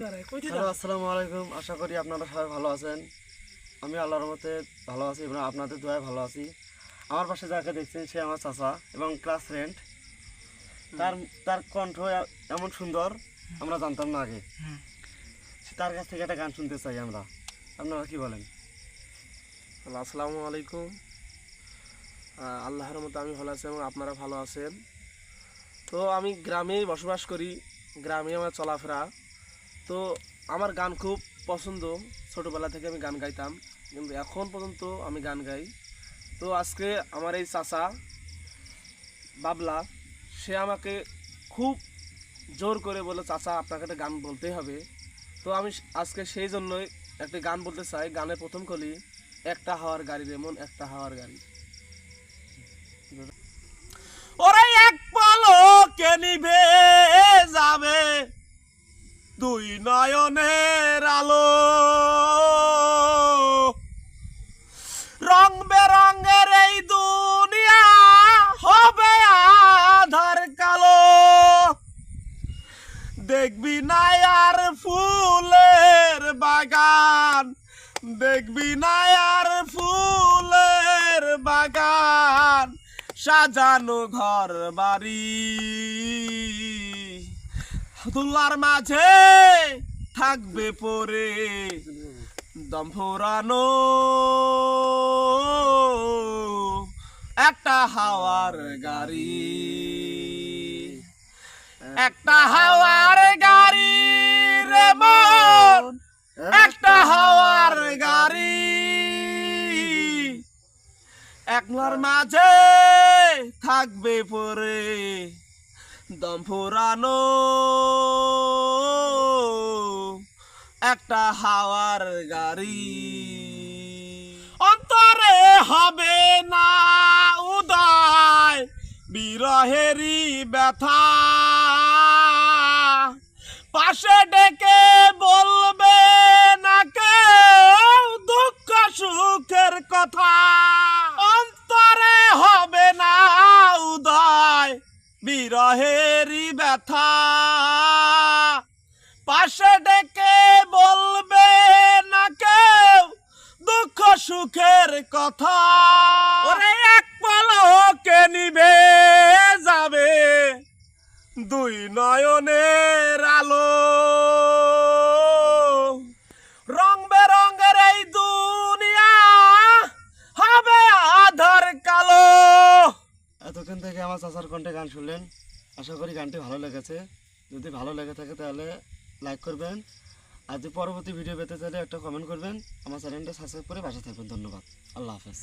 Hello, আসসালামু আলাইকুম। আশা করি আপনারা সবাই ভালো আছেন। আমি আল্লাহর রহমতে ভালো আছি এবং আপনাদের দোয়ায় ভালো আছি। আমার পাশে যাকে দেখছেন সে আমার চাচা এবং ক্লাস ফ্রেন্ড। তার তার কণ্ঠ এমন সুন্দর আমরা জানতাম না আগে। তার কাছ থেকে একটা গান শুনতে চাই আমরা। আপনারা কি বলেন? আসসালামু আলাইকুম। আল্লাহর মতো আমি ভালো আছি এবং আপনারা ভালো আছেন। তো আমি গ্রামেই বসবাস করি, গ্রামে আমার চলাফেরা। তো আমার গান খুব পছন্দ, ছোটোবেলা থেকে আমি গান গাইতাম, কিন্তু এখন পর্যন্ত আমি গান গাই। তো আজকে আমার এই চাচা বাবলা, সে আমাকে খুব জোর করে বলে, চাচা আপনাকে একটা গান বলতেই হবে। তো আমি আজকে সেই জন্যই একটা গান বলতে চাই। গানের প্রথম কলি, একটা হাওয়ার গাড়ি রে মন, একটা হাওয়ার গাড়ি। ওরে এক পলকে নিভে যাবে দুই নয়নের আলো, রং বেরঙের এই দুনিয়া হবে আধার কালো। দেখবি না আর ফুলের বাগান, দেখবি না আর ফুলের বাগান, সাজানো ঘর বাড়ি, দুলার মাঝে থাকবে পরে দম ফুরানো একটা হাওয়ার গাড়ি, একটা হাওয়ার গাড়ি রে মন, একটা হাওয়ার গাড়ি, একলার মাঝে থাকবে পরে দম ফুরানো একটা হাওয়ার গাড়ি। অন্তরে হবে না উদয় বিরহেরই ব্যথা, পাশে ডেকে বলবে না কেউ দুঃখ সুখের কথা। অন্তরে হবে না উদয় বিরহেরই ব্যথা, পাশে ডেকে বলবে না কেউ দুঃখ সুখের কথা। ওরে এক পলকে নিভে যাবে দুই নয়নের আলো, রং বেরঙের এই দুনিয়া হবে আধার কালো। এতক্ষণ থেকে আমার চাচার কণ্ঠে গান শুনলেন। আশা করি গানটি ভালো লেগেছে। যদি ভালো লেগে থাকে তাহলে লাইক করবেন, আর যদি পরবর্তী ভিডিও পেতে চাইলে একটা কমেন্ট করবেন। আমার চ্যানেলটা সাবস্ক্রাইব করে পাশে থাকবেন। ধন্যবাদ। আল্লাহ হাফেজ।